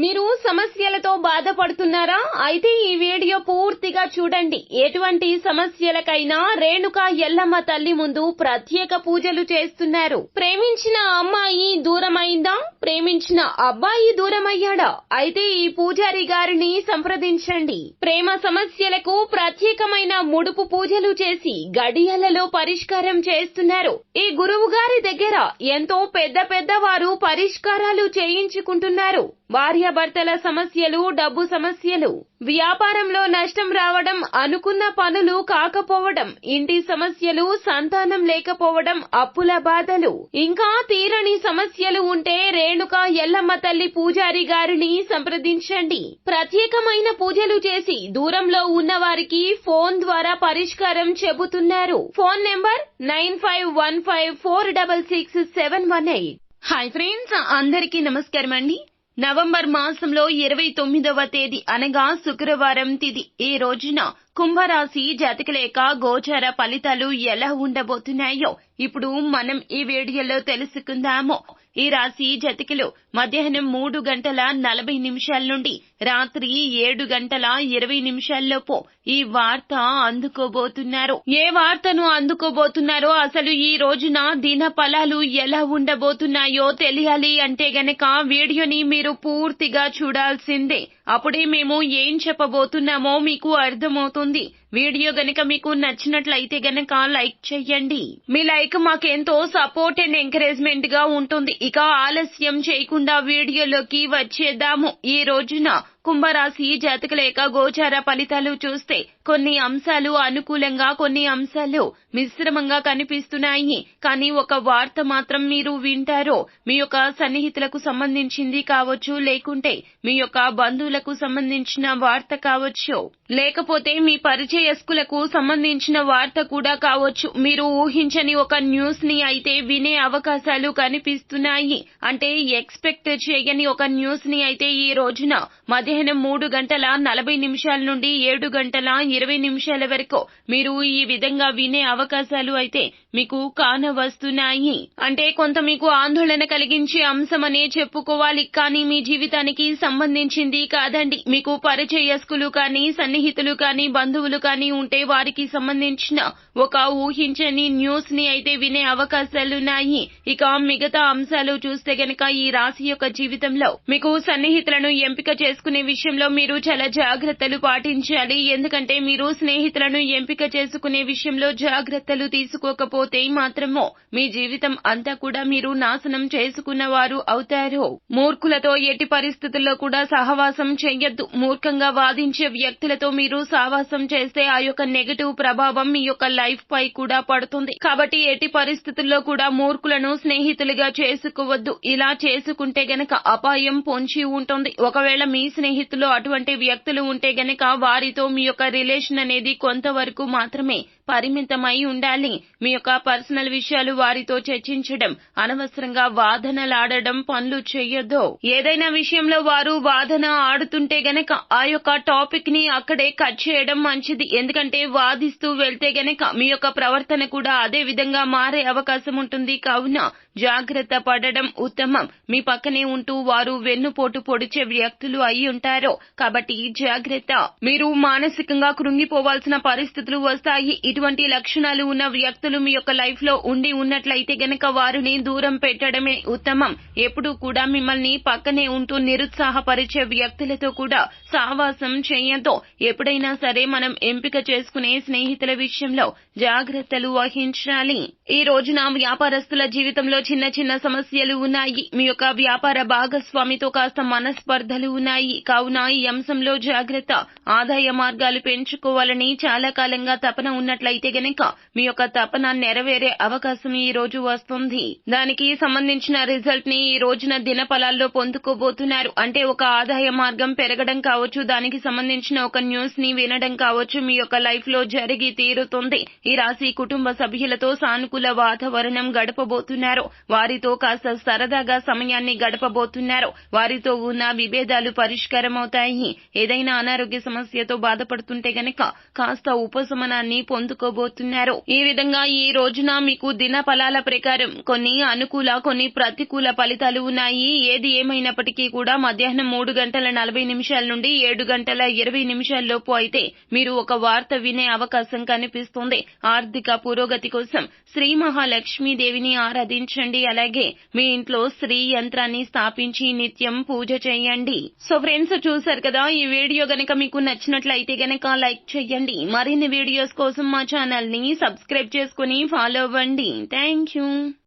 మీరు సమస్యలతో బాధపడుతున్నారా? అయితే ఈ వీడియో పూర్తిగా చూడండి. ఎటువంటి సమస్యలకైనా రేణుక ఎల్లమ్మ తల్లి ముందు ప్రత్యేక పూజలు చేస్తున్నారు. ప్రేమించిన అమ్మాయి దూరమైందా? ప్రేమించిన అబ్బాయి దూరమయ్యాడా? అయితే ఈ పూజారి గారిని సంప్రదించండి. ప్రేమ సమస్యలకు ప్రత్యేకమైన ముడుపు పూజలు చేసి గడియలలో పరిష్కారం చేస్తున్నారు. ఈ గురువు గారి దగ్గర ఎంతో పెద్ద వారు పరిష్కారాలు చేయించుకుంటున్నారు. భార్యాభర్తల సమస్యలు, డబ్బు సమస్యలు, వ్యాపారంలో నష్టం రావడం, అనుకున్న పనులు కాకపోవడం, ఇంటి సమస్యలు, సంతానం లేకపోవడం, అప్పుల బాధలు, ఇంకా తీరని సమస్యలు ఉంటే రేణుక ఎల్లమ్మ తల్లి పూజారి గారిని సంప్రదించండి. ప్రత్యేకమైన పూజలు చేసి దూరంలో ఉన్న వారికి ఫోన్ ద్వారా పరిష్కారం చెబుతున్నారు. Phone number 9515466718. హాయ్ ఫ్రెండ్స్, అందరికీ నమస్కారం అండి. నవంబర్ మాసంలో 29వ తేదీ అనగా శుక్రవారం తిథి. ఈ రోజున కుంభరాశి జాతకుల యొక్క గోచార ఫలితాలు ఎలా ఉండబోతున్నాయో ఇప్పుడు మనం ఈ వీడియోలో తెలుసుకుందాము. ఈ రాశి జాతకులు మధ్యాహ్నం 3:40 నుండి రాత్రి 7:20 ఈ వార్త అందుకోబోతున్నారు. ఏ వార్తను అందుకోబోతున్నారో, అసలు ఈ రోజున దిన ఫలాలు ఎలా ఉండబోతున్నాయో తెలియాలి అంటే గనక వీడియోని మీరు పూర్తిగా చూడాల్సిందే. అప్పుడే మేము ఏం చెప్పబోతున్నామో మీకు అర్థమవుతుంది. వీడియో గనక మీకు నచ్చినట్లయితే గనక లైక్ చేయండి. మీ లైక్ మాకెంతో సపోర్ట్ అండ్ ఎంకరేజ్మెంట్ గా ఉంటుంది. ఇక ఆలస్యం చేయకుండా వీడియోలోకి వచ్చేద్దాము. ఈ రోజున కుంభరాశి జాతకుల యొక్క గోచార ఫలితాలు చూస్తే కొన్ని అంశాలు అనుకూలంగా, కొన్ని అంశాలు మిశ్రమంగా కనిపిస్తున్నాయి. కానీ ఒక వార్త మాత్రం మీరు వింటారు. మీ యొక్క సన్నిహితులకు సంబంధించింది కావచ్చు, లేకుంటే మీ యొక్క బంధువులకు సంబంధించిన వార్త కావచ్చు, లేకపోతే మీ పరిచయస్తులకు సంబంధించిన వార్త కూడా కావచ్చు. మీరు ఊహించని ఒక న్యూస్ ని అయితే వినే అవకాశాలు కనిపిస్తున్నాయి. అంటే ఎక్స్పెక్ట్ చేయని ఒక న్యూస్ ని అయితే ఈ రోజున మధ్యాహ్నం 3:40 నుండి 7:20 వరకు మీరు ఈ విధంగా వినే అవకాశాలు అయితే మీకు కానవస్తున్నాయి. అంటే కొంత మీకు ఆందోళన కలిగించే అంశమనే చెప్పుకోవాలి. కానీ మీ జీవితానికి సంబంధించింది కాదండి. మీకు పరిచయస్తులు కానీ, సన్నిహితులు కానీ, బంధువులు కానీ ఉంటే వారికి సంబంధించిన ఒక ఊహించని న్యూస్ ని అయితే వినే అవకాశాలున్నాయి. ఇక మిగతా అంశాలు చూస్తే గనక ఈ రాశి యొక్క జీవితంలో మీకు సన్నిహితులను ఎంపిక చేసుకునే విషయంలో మీరు చాలా జాగ్రత్తలు పాటించాలి. ఎందుకంటే మీరు స్నేహితులను ఎంపిక చేసుకునే విషయంలో జాగ్రత్తలు తీసుకోకపోతే మాత్రము మీ జీవితం అంతా కూడా మీరు నాశనం చేసుకున్న వారు అవుతారు. మూర్ఖులతో ఎట్టి పరిస్థితుల్లో కూడా సహవాసం చెయ్యొద్దు. మూర్ఖంగా వాదించే వ్యక్తులతో మీరు సహవాసం చేస్తే ఆ యొక్క నెగటివ్ ప్రభావం మీ యొక్క లైఫ్ పై కూడా పడుతుంది. కాబట్టి ఎట్టి పరిస్థితుల్లో కూడా మూర్ఖులను స్నేహితులుగా చేసుకోవద్దు. ఇలా చేసుకుంటే గనక అపాయం పొంచి ఉంటుంది. ఒకవేళ మీ స్నేహితులు అటువంటి వ్యక్తులు ఉంటే గనక వారితో మీ యొక్క రిలేషన్ అనేది కొంతవరకు మాత్రమే పరిమితమై ఉండాలి. మీ యొక్క పర్సనల్ విషయాలు వారితో చర్చించడం, అనవసరంగా వాదనలాడడం పనులు చేయొద్దు. ఏదైనా విషయంలో వారు వాదన ఆడుతుంటే గనక ఆ యొక్క టాపిక్ ని అక్కడే కట్ చేయడం మంచిది. ఎందుకంటే వాదిస్తూ వెళ్తే గనక మీ యొక్క ప్రవర్తన కూడా అదే విధంగా మారే అవకాశం ఉంటుంది. కావున జాగ్రత్త పడడం ఉత్తమం. మీ పక్కనే ఉంటూ వారు వెన్నుపోటు పొడిచే వ్యక్తులు అయి ఉంటారు. కాబట్టి జాగ్రత్త. మీరు మానసికంగా కృంగిపోవాల్సిన పరిస్థితులు వస్తాయి. ఇటువంటి లక్షణాలు ఉన్న వ్యక్తులు మీ యొక్క లైఫ్ లో ఉండి ఉన్నట్లయితే గనక వారిని దూరం పెట్టడమే ఉత్తమం. ఎప్పుడూ కూడా మిమ్మల్ని పక్కనే ఉంటూ నిరుత్సాహపరిచే వ్యక్తులతో కూడా సహవాసం చేయొద్దు. ఎప్పుడైనా సరే మనం ఎంపిక చేసుకునే స్నేహితుల విషయంలో జాగ్రత్తలు వహించాలి. ఈ రోజున వ్యాపారస్తుల జీవితంలో చిన్న సమస్యలు ఉన్నాయి. మీ యొక్క వ్యాపార భాగస్వామితో కాస్త మనస్పర్ధలు ఉన్నాయి. కావున ఈ అంశంలో జాగ్రత్త. ఆదాయ మార్గాలు పెంచుకోవాలని చాలా కాలంగా తపన ఉన్నట్లయితే గనక మీ యొక్క తపన నెరవేరే అవకాశం ఈ రోజు వస్తుంది. దానికి సంబంధించిన రిజల్ట్ ని ఈ రోజున దినఫలాల్లో పొందుకోబోతున్నారు. అంటే ఒక ఆదాయ మార్గం పెరగడం కావచ్చు, దానికి సంబంధించిన ఒక న్యూస్ ని వినడం కావచ్చు, మీ యొక్క లైఫ్ లో జరిగి తీరుతుంది. ఈ రాశి కుటుంబ సభ్యులతో సానుకూల వాతావరణం గడపబోతున్నారు. వారితో కాస్త సరదాగా సమయాన్ని గడపబోతున్నారు. వారితో ఉన్న విభేదాలు పరిష్కారమవుతాయి. ఏదైనా అనారోగ్య సమస్యతో బాధపడుతుంటే గనక కాస్త ఉపశమనాన్ని పొందుకో అందుకోబోతున్నారు. ఈ విధంగా ఈ రోజున మీకు దిన ఫలాల ప్రకారం కొన్ని అనుకూల కొన్ని ప్రతికూల ఫలితాలు ఉన్నాయి. ఏది ఏమైనప్పటికీ కూడా మధ్యాహ్నం 3:40 నుండి 7:20 లోపు అయితే మీరు ఒక వార్త వినే అవకాశం కనిపిస్తుంది. ఆర్థిక పురోగతి కోసం శ్రీ మహాలక్ష్మీదేవిని ఆరాధించండి. అలాగే మీ ఇంట్లో శ్రీ యంత్రాన్ని స్థాపించి నిత్యం పూజ చేయండి. సో ఫ్రెండ్స్, చూసారు కదా, ఈ వీడియో గనక మీకు నచ్చినట్లయితే గనక లైక్ చేయండి. మరిన్ని వీడియోస్ కోసం మా ఛానల్ ని సబ్స్క్రైబ్ చేసుకుని ఫాలో అవ్వండి. Thank you.